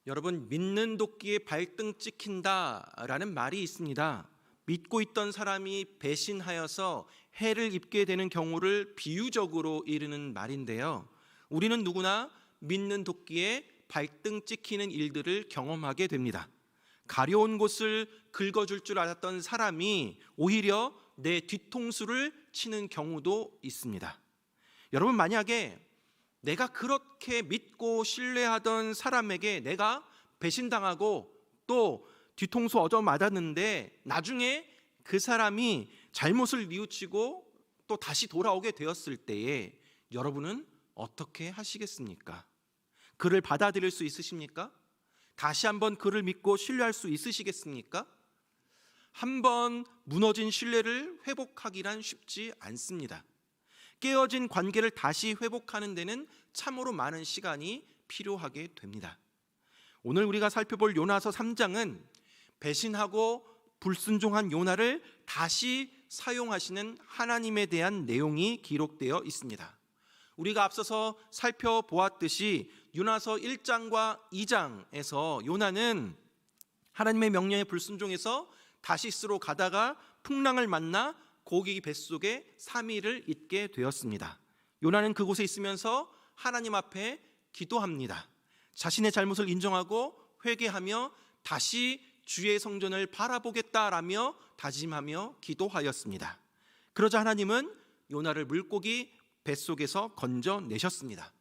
여러분, 믿는 도끼에 발등 찍힌다라는 말이 있습니다. 믿고 있던 사람이 배신하여서 해를 입게 되는 경우를 비유적으로 이르는 말인데요. 우리는 누구나 믿는 도끼에 발등 찍히는 일들을 경험하게 됩니다. 가려운 곳을 긁어줄 줄 알았던 사람이 오히려 내 뒤통수를 치는 경우도 있습니다. 여러분, 만약에 내가 그렇게 믿고 신뢰하던 사람에게 내가 배신당하고 또 뒤통수 얻어맞았는데 나중에 그 사람이 잘못을 뉘우치고 또 다시 돌아오게 되었을 때에 여러분은 어떻게 하시겠습니까? 그를 받아들일 수 있으십니까? 다시 한번 그를 믿고 신뢰할 수 있으시겠습니까? 한번 무너진 신뢰를 회복하기란 쉽지 않습니다. 깨어진 관계를 다시 회복하는 데는 참으로 많은 시간이 필요하게 됩니다. 오늘 우리가 살펴볼 요나서 3장은 배신하고 불순종한 요나를 다시 사용하시는 하나님에 대한 내용이 기록되어 있습니다. 우리가 앞서서 살펴보았듯이 요나서 1장과 2장에서 요나는 하나님의 명령에 불순종해서 다시스로 가다가 풍랑을 만나 고기 뱃속에 3일을 있게 되었습니다. 요나는 그곳에 있으면서 하나님 앞에 기도합니다. 자신의 잘못을 인정하고 회개하며 다시 주의 성전을 바라보겠다라며 다짐하며 기도하였습니다. 그러자 하나님은 요나를 물고기 뱃속에서 건져내셨습니다.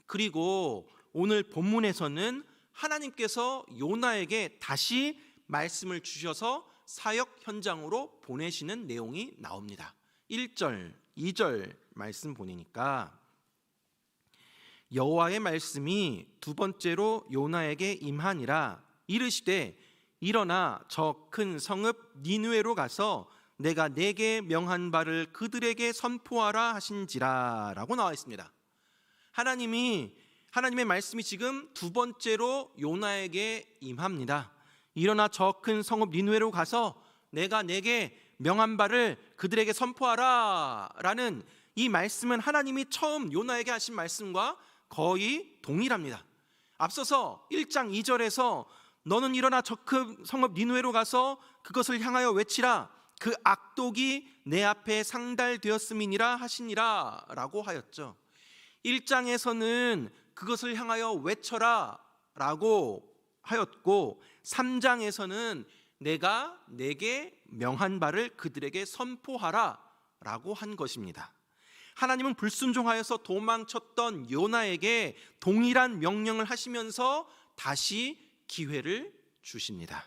그리고 오늘 본문에서는 하나님께서 요나에게 다시 말씀을 주셔서 사역 현장으로 보내시는 내용이 나옵니다. 1절, 2절 말씀 보니까 여호와의 말씀이 두 번째로 요나에게 임하니라. 이르시되 일어나 저 큰 성읍 니느웨로 가서 내가 내게 명한 바를 그들에게 선포하라 하신지라 라고 나와 있습니다. 하나님의 말씀이 지금 두 번째로 요나에게 임합니다. 일어나 저 큰 성읍 니느웨로 가서 내가 내게 명한 바를 그들에게 선포하라 라는 이 말씀은 하나님이 처음 요나에게 하신 말씀과 거의 동일합니다. 앞서서 1장 2절에서 너는 일어나 저 큰 성읍 니느웨로 가서 그것을 향하여 외치라. 그 악독이 내 앞에 상달되었음이니라 하시니라 라고 하였죠. 1장에서는 그것을 향하여 외쳐라 라고 하였고 3장에서는 내가 내게 명한 바를 그들에게 선포하라 라고 한 것입니다. 하나님은 불순종하여서 도망쳤던 요나에게 동일한 명령을 하시면서 다시 기회를 주십니다.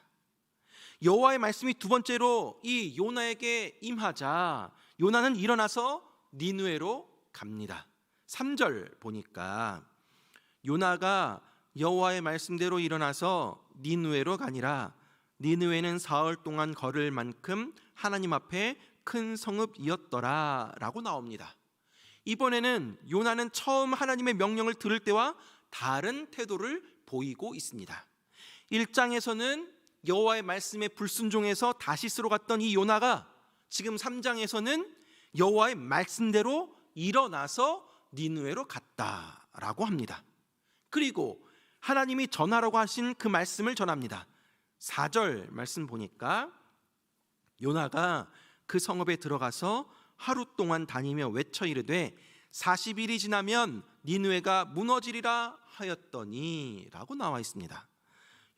여호와의 말씀이 두 번째로 이 요나에게 임하자 요나는 일어나서 니느웨로 갑니다. 3절 보니까 요나가 여호와의 말씀대로 일어나서 니느웨로 가니라. 니느웨는 사흘 동안 걸을 만큼 하나님 앞에 큰 성읍이었더라 라고 나옵니다. 이번에는 요나는 처음 하나님의 명령을 들을 때와 다른 태도를 보이고 있습니다. 1장에서는 여호와의 말씀에 불순종해서 다시스로 갔던 이 요나가 지금 3장에서는 여호와의 말씀대로 일어나서 니느웨로 갔다라고 합니다. 그리고 하나님이 전하라고 하신 그 말씀을 전합니다. 4절 말씀 보니까 요나가 그 성읍에 들어가서 하루 동안 다니며 외쳐 이르되 40일이 지나면 니느웨가 무너지리라 하였더니 라고 나와 있습니다.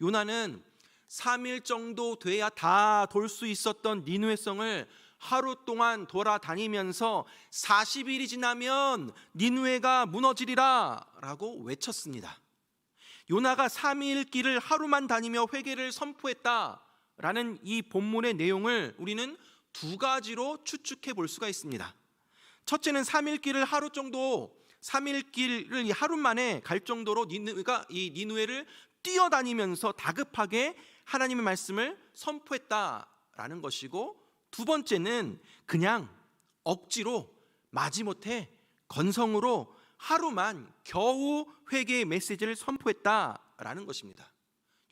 요나는 3일 정도 돼야 다 돌 수 있었던 니느웨 성을 하루 동안 돌아다니면서 40일이 지나면 니느웨가 무너지리라 라고 외쳤습니다. 요나가 3일 길을 하루만 다니며 회개를 선포했다라는 이 본문의 내용을 우리는 두 가지로 추측해 볼 수가 있습니다. 첫째는 3일 길을 하루 정도 3일 길을 하루 만에 갈 정도로 니느웨를 뛰어다니면서 다급하게 하나님의 말씀을 선포했다라는 것이고, 두 번째는 그냥 억지로 마지못해 건성으로 하루만 겨우 회개의 메시지를 선포했다라는 것입니다.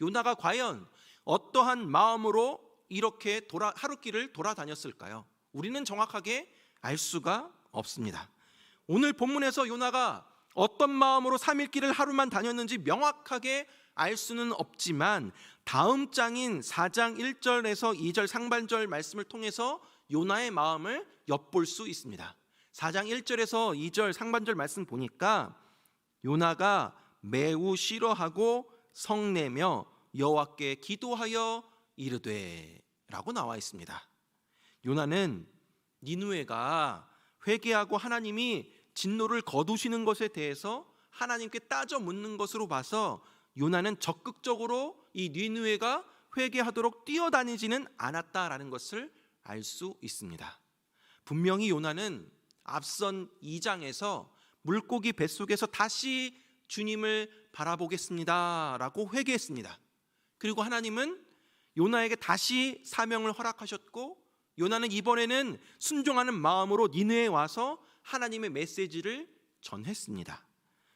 요나가 과연 어떠한 마음으로 이렇게 하루길을 돌아다녔을까요? 우리는 정확하게 알 수가 없습니다. 오늘 본문에서 요나가 어떤 마음으로 3일 길을 하루만 다녔는지 명확하게 알 수는 없지만 다음 장인 4장 1절에서 2절 상반절 말씀을 통해서 요나의 마음을 엿볼 수 있습니다. 4장 1절에서 2절 상반절 말씀 보니까 요나가 매우 싫어하고 성내며 여호와께 기도하여 이르되 라고 나와 있습니다. 요나는 니느웨가 회개하고 하나님이 진노를 거두시는 것에 대해서 하나님께 따져 묻는 것으로 봐서 요나는 적극적으로 이 니느웨가 회개하도록 뛰어다니지는 않았다라는 것을 알 수 있습니다. 분명히 요나는 앞선 2장에서 물고기 뱃속에서 다시 주님을 바라보겠습니다 라고 회개했습니다. 그리고 하나님은 요나에게 다시 사명을 허락하셨고, 요나는 이번에는 순종하는 마음으로 니느웨에 와서 하나님의 메시지를 전했습니다.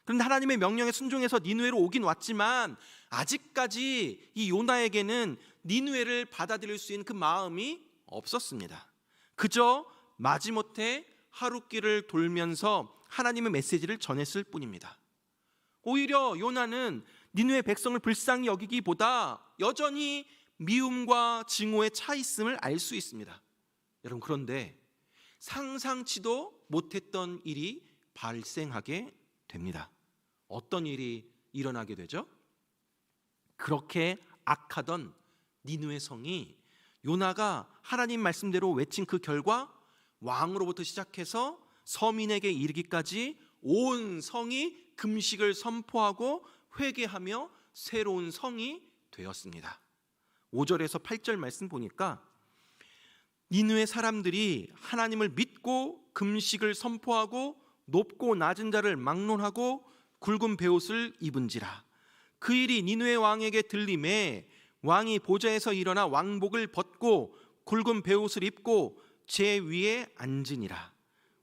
그런데 하나님의 명령에 순종해서 니느웨로 오긴 왔지만 아직까지 이 요나에게는 니느웨를 받아들일 수 있는 그 마음이 없었습니다. 그저 마지못해 하루길을 돌면서 하나님의 메시지를 전했을 뿐입니다. 오히려 요나는 니느웨 백성을 불쌍히 여기기보다 여전히 미움과 증오에 차 있음을 알 수 있습니다. 여러분, 그런데 상상치도 못했던 일이 발생하게 됩니다. 어떤 일이 일어나게 되죠? 그렇게 악하던 니느웨 성이 요나가 하나님 말씀대로 외친 그 결과 왕으로부터 시작해서 서민에게 이르기까지 온 성이 금식을 선포하고 회개하며 새로운 성이 되었습니다. 5절에서 8절 말씀 보니까 니느웨 사람들이 하나님을 믿고 금식을 선포하고 높고 낮은 자를 막론하고 굵은 베옷을 입은지라. 그 일이 니느웨 왕에게 들림에 왕이 보좌에서 일어나 왕복을 벗고 굵은 베옷을 입고 제 위에 앉으니라.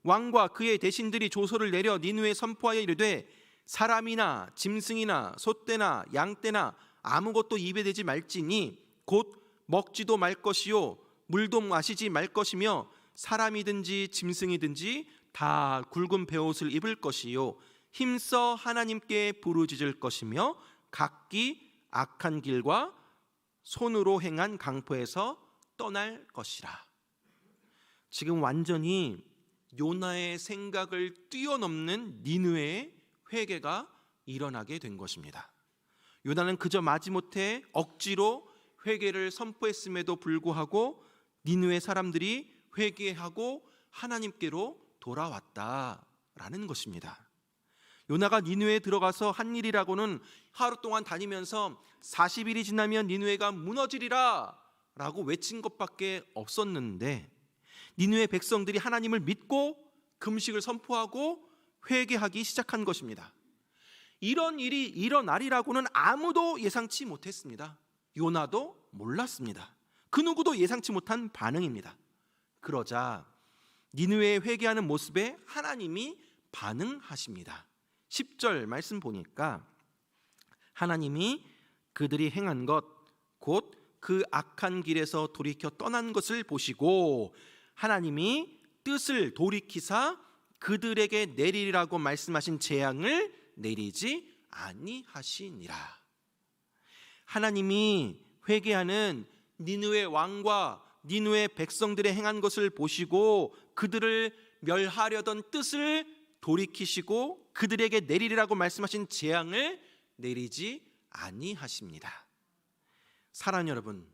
왕과 그의 대신들이 조서를 내려 니느웨에 선포하여 이르되 사람이나 짐승이나 소떼나 양떼나 아무것도 입에 대지 말지니 곧 먹지도 말 것이요 물도 마시지 말 것이며 사람이든지 짐승이든지 다 굵은 베옷을 입을 것이요 힘써 하나님께 부르짖을 것이며 각기 악한 길과 손으로 행한 강포에서 떠날 것이라. 지금 완전히 요나의 생각을 뛰어넘는 니느웨의 회개가 일어나게 된 것입니다. 요나는 그저 마지못해 억지로 회개를 선포했음에도 불구하고 니느웨 사람들이 회개하고 하나님께로 돌아왔다라는 것입니다. 요나가 니느웨에 들어가서 한 일이라고는 하루 동안 다니면서 40일이 지나면 니느웨가 무너지리라 라고 외친 것밖에 없었는데, 니느웨 백성들이 하나님을 믿고 금식을 선포하고 회개하기 시작한 것입니다. 이런 일이 일어나리라고는 아무도 예상치 못했습니다. 요나도 몰랐습니다. 그 누구도 예상치 못한 반응입니다. 그러자 니느웨에 회개하는 모습에 하나님이 반응하십니다. 10절 말씀 보니까 하나님이 그들이 행한 것 곧 그 악한 길에서 돌이켜 떠난 것을 보시고 하나님이 뜻을 돌이키사 그들에게 내리라고 말씀하신 재앙을 내리지 아니하시니라. 하나님이 회개하는 니느웨 왕과 니느웨 백성들의 행한 것을 보시고 그들을 멸하려던 뜻을 돌이키시고 그들에게 내리리라고 말씀하신 재앙을 내리지 아니하십니다. 사랑하는 여러분,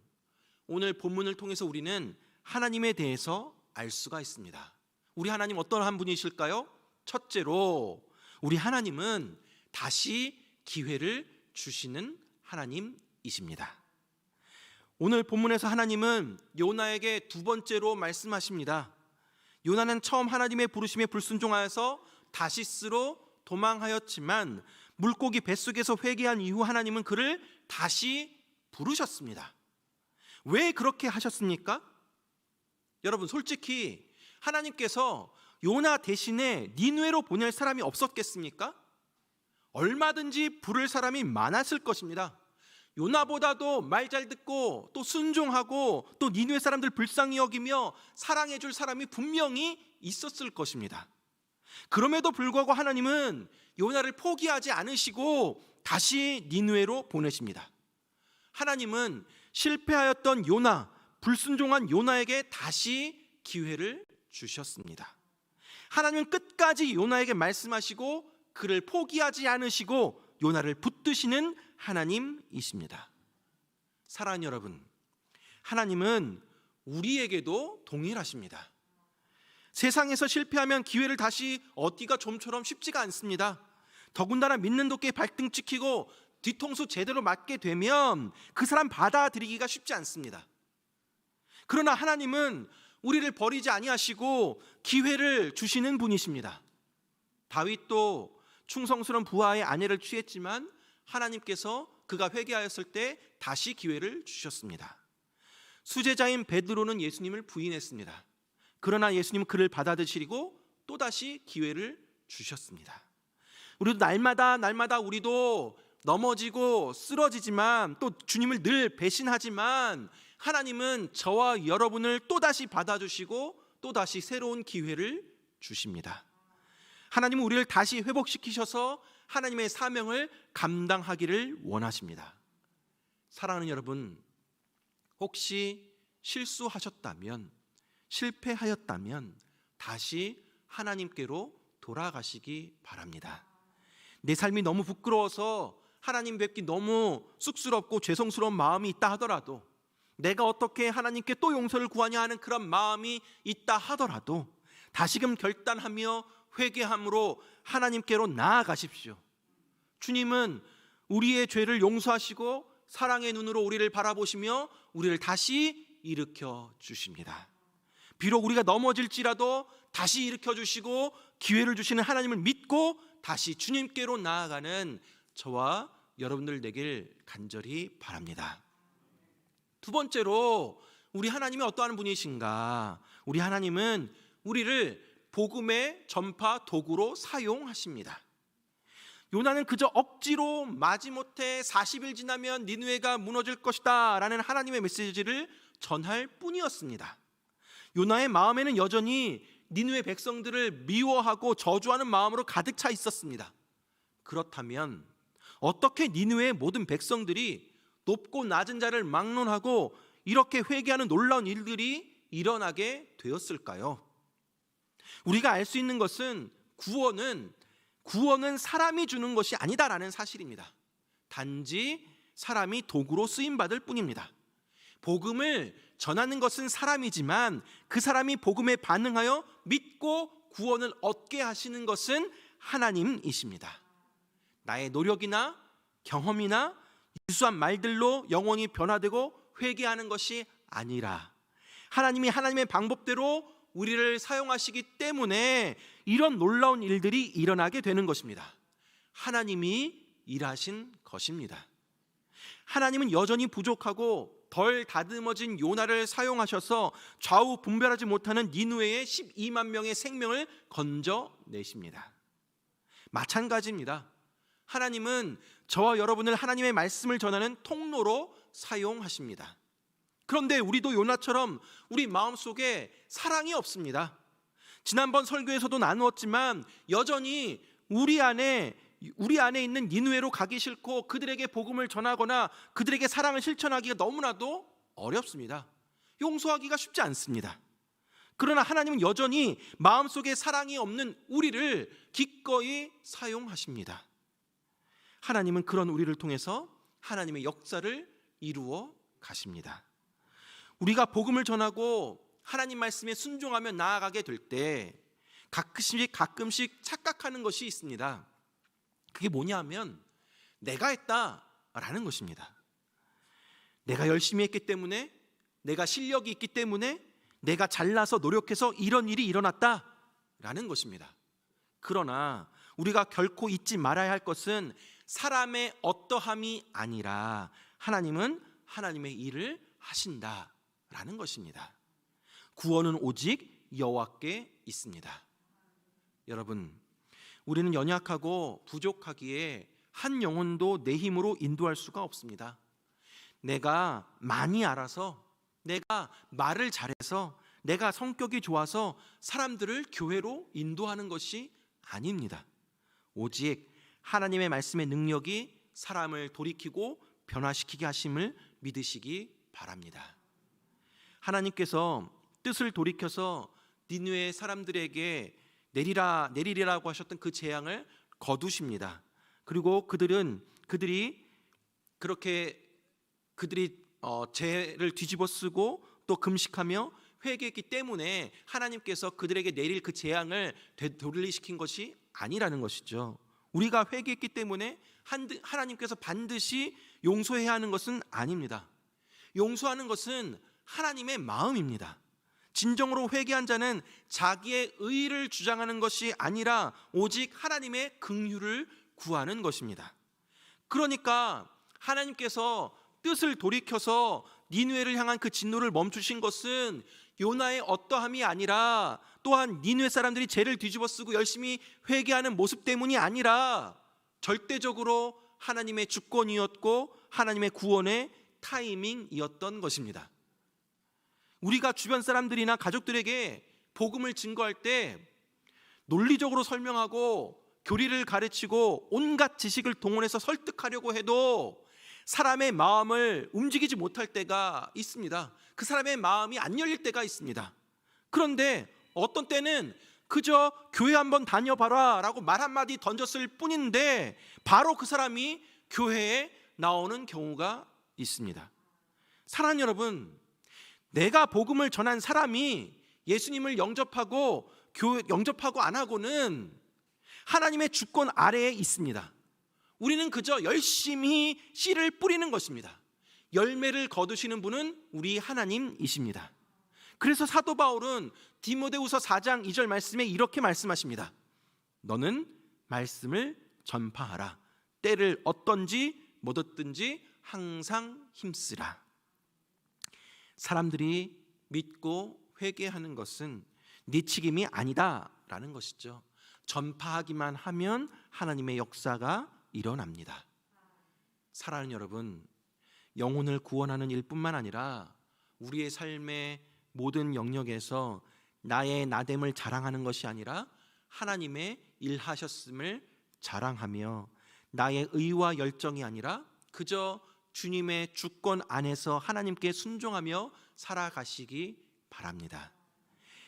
오늘 본문을 통해서 우리는 하나님에 대해서 알 수가 있습니다. 우리 하나님 어떠한 분이실까요? 첫째로 우리 하나님은 다시 기회를 주시는 하나님이십니다. 오늘 본문에서 하나님은 요나에게 두 번째로 말씀하십니다. 요나는 처음 하나님의 부르심에 불순종하여서 다시스로 도망하였지만 물고기 뱃속에서 회개한 이후 하나님은 그를 다시 부르셨습니다. 왜 그렇게 하셨습니까? 여러분, 솔직히 하나님께서 요나 대신에 니느웨로 보낼 사람이 없었겠습니까? 얼마든지 부를 사람이 많았을 것입니다. 요나보다도 말 잘 듣고 또 순종하고 또 니느웨 사람들 불쌍히 여기며 사랑해 줄 사람이 분명히 있었을 것입니다. 그럼에도 불구하고 하나님은 요나를 포기하지 않으시고 다시 니느웨로 보내십니다. 하나님은 실패하였던 요나, 불순종한 요나에게 다시 기회를 주셨습니다. 하나님은 끝까지 요나에게 말씀하시고 그를 포기하지 않으시고 요나를 붙드시는 하나님이십니다. 사랑하는 여러분, 하나님은 우리에게도 동일하십니다. 세상에서 실패하면 기회를 다시 얻기가 좀처럼 쉽지가 않습니다. 더군다나 믿는 도끼에 발등 찍히고 뒤통수 제대로 맞게 되면 그 사람 받아들이기가 쉽지 않습니다. 그러나 하나님은 우리를 버리지 아니하시고 기회를 주시는 분이십니다. 다윗도 충성스러운 부하의 아내를 취했지만 하나님께서 그가 회개하였을 때 다시 기회를 주셨습니다. 수제자인 베드로는 예수님을 부인했습니다. 그러나 예수님은 그를 받아들이시고 또다시 기회를 주셨습니다. 우리도 날마다 우리도 넘어지고 쓰러지지만 또 주님을 늘 배신하지만 하나님은 저와 여러분을 또다시 받아주시고 또다시 새로운 기회를 주십니다. 하나님은 우리를 다시 회복시키셔서 하나님의 사명을 감당하기를 원하십니다. 사랑하는 여러분, 혹시 실수하셨다면, 실패하였다면 다시 하나님께로 돌아가시기 바랍니다. 내 삶이 너무 부끄러워서 하나님 뵙기 너무 쑥스럽고 죄송스러운 마음이 있다 하더라도, 내가 어떻게 하나님께 또 용서를 구하냐 하는 그런 마음이 있다 하더라도 다시금 결단하며 회개함으로 하나님께로 나아가십시오. 주님은 우리의 죄를 용서하시고 사랑의 눈으로 우리를 바라보시며 우리를 다시 일으켜 주십니다. 비록 우리가 넘어질지라도 다시 일으켜 주시고 기회를 주시는 하나님을 믿고 다시 주님께로 나아가는 저와 여러분들 되길 간절히 바랍니다. 두 번째로 우리 하나님이 어떠한 분이신가? 우리 하나님은 우리를 복음의 전파 도구로 사용하십니다. 요나는 그저 억지로 마지못해 40일 지나면 니느웨가 무너질 것이다 라는 하나님의 메시지를 전할 뿐이었습니다. 요나의 마음에는 여전히 니느웨 백성들을 미워하고 저주하는 마음으로 가득 차 있었습니다. 그렇다면 어떻게 니느웨의 모든 백성들이 높고 낮은 자를 막론하고 이렇게 회개하는 놀라운 일들이 일어나게 되었을까요? 우리가 알 수 있는 것은 구원은 사람이 주는 것이 아니다라는 사실입니다. 단지 사람이 도구로 쓰임받을 뿐입니다. 복음을 전하는 것은 사람이지만 그 사람이 복음에 반응하여 믿고 구원을 얻게 하시는 것은 하나님이십니다. 나의 노력이나 경험이나 유수한 말들로 영혼이 변화되고 회개하는 것이 아니라 하나님이 하나님의 방법대로 우리를 사용하시기 때문에 이런 놀라운 일들이 일어나게 되는 것입니다. 하나님이 일하신 것입니다. 하나님은 여전히 부족하고 덜 다듬어진 요나를 사용하셔서 좌우 분별하지 못하는 니느웨의 12만 명의 생명을 건져내십니다. 마찬가지입니다. 하나님은 저와 여러분을 하나님의 말씀을 전하는 통로로 사용하십니다. 그런데 우리도 요나처럼 우리 마음속에 사랑이 없습니다. 지난번 설교에서도 나누었지만 여전히 우리 안에 있는 니느웨로 가기 싫고 그들에게 복음을 전하거나 그들에게 사랑을 실천하기가 너무나도 어렵습니다. 용서하기가 쉽지 않습니다. 그러나 하나님은 여전히 마음속에 사랑이 없는 우리를 기꺼이 사용하십니다. 하나님은 그런 우리를 통해서 하나님의 역사를 이루어 가십니다. 우리가 복음을 전하고 하나님 말씀에 순종하며 나아가게 될 때 가끔씩 착각하는 것이 있습니다. 그게 뭐냐면 내가 했다라는 것입니다. 내가 열심히 했기 때문에, 내가 실력이 있기 때문에, 내가 잘나서 노력해서 이런 일이 일어났다라는 것입니다. 그러나 우리가 결코 잊지 말아야 할 것은 사람의 어떠함이 아니라 하나님은 하나님의 일을 하신다라는 것입니다. 구원은 오직 여호와께 있습니다. 여러분, 우리는 연약하고 부족하기에 한 영혼도 내 힘으로 인도할 수가 없습니다. 내가 많이 알아서, 내가 말을 잘해서, 내가 성격이 좋아서 사람들을 교회로 인도하는 것이 아닙니다. 오직 하나님의 말씀의 능력이 사람을 돌이키고 변화시키게 하심을 믿으시기 바랍니다. 하나님께서 뜻을 돌이켜서 니느웨 사람들에게 내리라고 하셨던 그 재앙을 거두십니다. 그리고 그들이 죄를 뒤집어 쓰고 또 금식하며 회개했기 때문에 하나님께서 그들에게 내릴 그 재앙을 되돌리시킨 것이 아니라는 것이죠. 우리가 회개했기 때문에 하나님께서 반드시 용서해야 하는 것은 아닙니다. 용서하는 것은 하나님의 마음입니다. 진정으로 회개한 자는 자기의 의를 주장하는 것이 아니라 오직 하나님의 긍휼을 구하는 것입니다. 그러니까 하나님께서 뜻을 돌이켜서 니느웨를 향한 그 진노를 멈추신 것은 요나의 어떠함이 아니라, 또한 니느웨 사람들이 죄를 뒤집어쓰고 열심히 회개하는 모습 때문이 아니라 절대적으로 하나님의 주권이었고 하나님의 구원의 타이밍이었던 것입니다. 우리가 주변 사람들이나 가족들에게 복음을 증거할 때 논리적으로 설명하고 교리를 가르치고 온갖 지식을 동원해서 설득하려고 해도 사람의 마음을 움직이지 못할 때가 있습니다. 그 사람의 마음이 안 열릴 때가 있습니다. 그런데 어떤 때는 그저 교회 한번 다녀봐라 라고 말 한마디 던졌을 뿐인데 바로 그 사람이 교회에 나오는 경우가 있습니다. 사랑하는 여러분, 내가 복음을 전한 사람이 예수님을 영접하고 안 하고는 하나님의 주권 아래에 있습니다. 우리는 그저 열심히 씨를 뿌리는 것입니다. 열매를 거두시는 분은 우리 하나님이십니다. 그래서 사도 바울은 디모데후서 4장 2절 말씀에 이렇게 말씀하십니다. 너는 말씀을 전파하라. 때를 얻든지 못 얻든지 항상 힘쓰라. 사람들이 믿고 회개하는 것은 네 책임이 아니다라는 것이죠. 전파하기만 하면 하나님의 역사가 일어납니다. 사랑하는 여러분, 영혼을 구원하는 일뿐만 아니라 우리의 삶의 모든 영역에서 나의 나됨을 자랑하는 것이 아니라 하나님의 일하셨음을 자랑하며 나의 의와 열정이 아니라 그저 주님의 주권 안에서 하나님께 순종하며 살아가시기 바랍니다.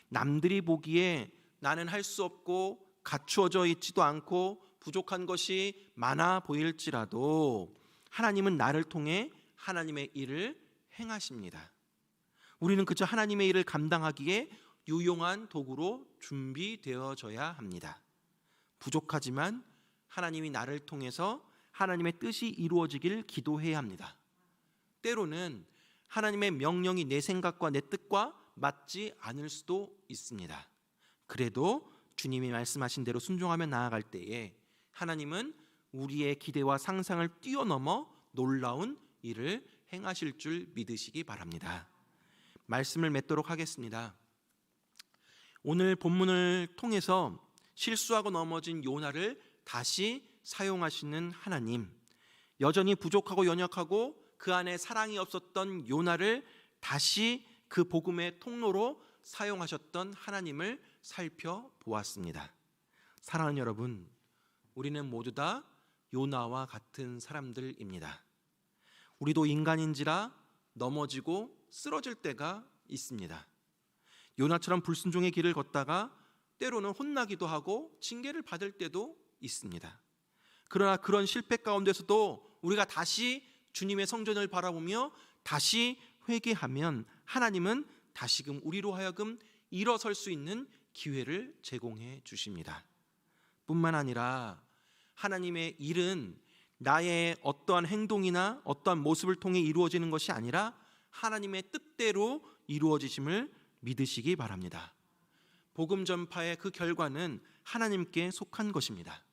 남들이 보기에 나는 할 수 없고 갖추어져 있지도 않고 부족한 것이 많아 보일지라도 하나님은 나를 통해 하나님의 일을 행하십니다. 우리는 그저 하나님의 일을 감당하기에 유용한 도구로 준비되어져야 합니다. 부족하지만 하나님이 나를 통해서 하나님의 뜻이 이루어지길 기도해야 합니다. 때로는 하나님의 명령이 내 생각과 내 뜻과 맞지 않을 수도 있습니다. 그래도 주님이 말씀하신 대로 순종하며 나아갈 때에 하나님은 우리의 기대와 상상을 뛰어넘어 놀라운 일을 행하실 줄 믿으시기 바랍니다. 말씀을 맺도록 하겠습니다. 오늘 본문을 통해서 실수하고 넘어진 요나를 다시 사용하시는 하나님, 여전히 부족하고 연약하고 그 안에 사랑이 없었던 요나를 다시 그 복음의 통로로 사용하셨던 하나님을 살펴보았습니다. 사랑하는 여러분, 우리는 모두 다 요나와 같은 사람들입니다. 우리도 인간인지라 넘어지고 쓰러질 때가 있습니다. 요나처럼 불순종의 길을 걷다가 때로는 혼나기도 하고 징계를 받을 때도 있습니다. 그러나 그런 실패 가운데서도 우리가 다시 주님의 성전을 바라보며 다시 회개하면 하나님은 다시금 우리로 하여금 일어설 수 있는 기회를 제공해 주십니다. 뿐만 아니라 하나님의 일은 나의 어떠한 행동이나 어떠한 모습을 통해 이루어지는 것이 아니라 하나님의 뜻대로 이루어지심을 믿으시기 바랍니다. 복음 전파의 그 결과는 하나님께 속한 것입니다.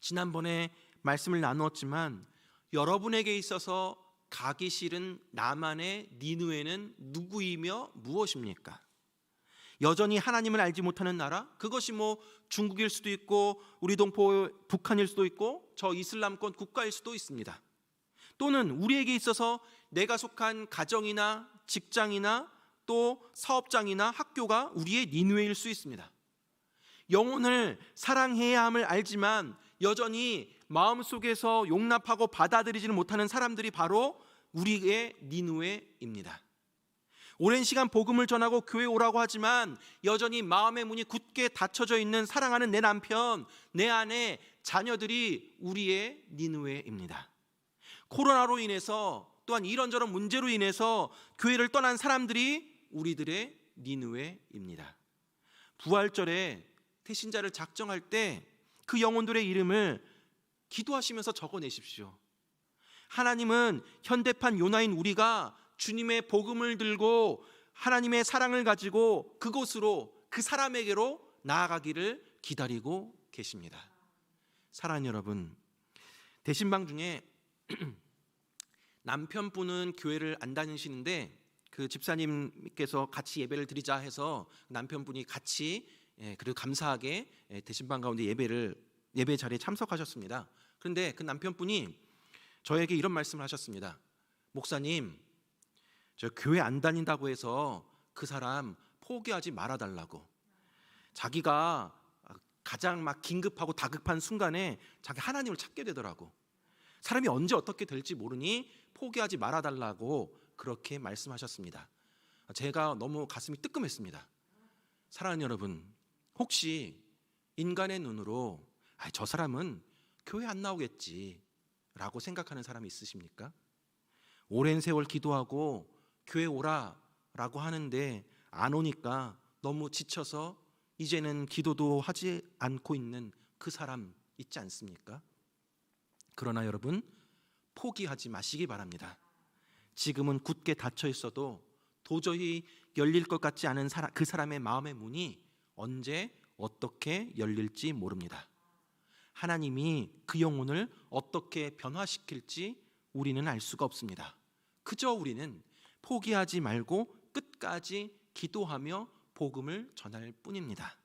지난번에 말씀을 나누었지만 여러분에게 있어서 가기 싫은 나만의 니느웨는 누구이며 무엇입니까? 여전히 하나님을 알지 못하는 나라? 그것이 중국일 수도 있고 우리 동포 북한일 수도 있고 저 이슬람권 국가일 수도 있습니다. 또는 우리에게 있어서 내가 속한 가정이나 직장이나 또 사업장이나 학교가 우리의 니느웨일 수 있습니다. 영혼을 사랑해야 함을 알지만 여전히 마음속에서 용납하고 받아들이지는 못하는 사람들이 바로 우리의 니느웨입니다. 오랜 시간 복음을 전하고 교회 오라고 하지만 여전히 마음의 문이 굳게 닫혀져 있는 사랑하는 내 남편, 내 아내, 자녀들이 우리의 니느웨입니다. 코로나로 인해서 또한 이런저런 문제로 인해서 교회를 떠난 사람들이 우리들의 니느웨입니다. 부활절에 태신자를 작정할 때 그 영혼들의 이름을 기도하시면서 적어내십시오. 하나님은 현대판 요나인 우리가 주님의 복음을 들고 하나님의 사랑을 가지고 그곳으로, 그 사람에게로 나아가기를 기다리고 계십니다. 사랑하는 여러분, 대신방 중에 남편분은 교회를 안 다니시는데 그 집사님께서 같이 예배를 드리자 해서 남편분이 같이 그래도 감사하게 대신방 가운데 예배 자리에 참석하셨습니다. 그런데 그 남편분이 저에게 이런 말씀을 하셨습니다. 목사님, 저 교회 안 다닌다고 해서 그 사람 포기하지 말아달라고. 자기가 가장 막 긴급하고 다급한 순간에 자기 하나님을 찾게 되더라고. 사람이 언제 어떻게 될지 모르니 포기하지 말아달라고 그렇게 말씀하셨습니다. 제가 너무 가슴이 뜨끔했습니다. 사랑하는 여러분, 혹시 인간의 눈으로 저 사람은 교회 안 나오겠지 라고 생각하는 사람이 있으십니까? 오랜 세월 기도하고 교회 오라 라고 하는데 안 오니까 너무 지쳐서 이제는 기도도 하지 않고 있는 그 사람 있지 않습니까? 그러나 여러분, 포기하지 마시기 바랍니다. 지금은 굳게 닫혀 있어도 도저히 열릴 것 같지 않은 그 사람의 마음의 문이 언제 어떻게 열릴지 모릅니다. 하나님이 그 영혼을 어떻게 변화시킬지 우리는 알 수가 없습니다. 그저 우리는 포기하지 말고 끝까지 기도하며 복음을 전할 뿐입니다.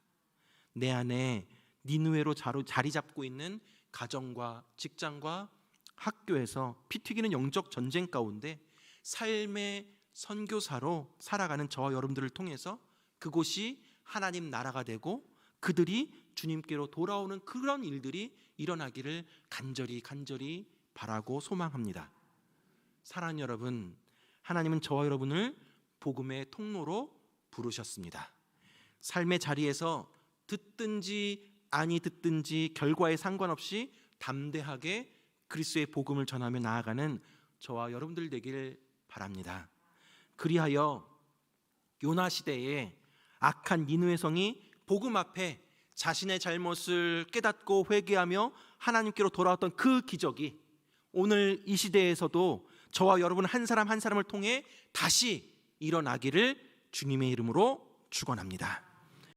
내 안에 니느웨로 자리 잡고 있는 가정과 직장과 학교에서 피 튀기는 영적 전쟁 가운데 삶의 선교사로 살아가는 저와 여러분들을 통해서 그곳이 하나님 나라가 되고 그들이 주님께로 돌아오는 그런 일들이 일어나기를 간절히 바라고 소망합니다. 사랑하는 여러분, 하나님은 저와 여러분을 복음의 통로로 부르셨습니다. 삶의 자리에서 듣든지 아니 듣든지 결과에 상관없이 담대하게 그리스도의 복음을 전하며 나아가는 저와 여러분들 되길 바랍니다. 그리하여 요나 시대에 악한 니느웨 성이 복음 앞에 자신의 잘못을 깨닫고 회개하며 하나님께로 돌아왔던 그 기적이 오늘 이 시대에서도 저와 여러분 한 사람 한 사람을 통해 다시 일어나기를 주님의 이름으로 축원합니다.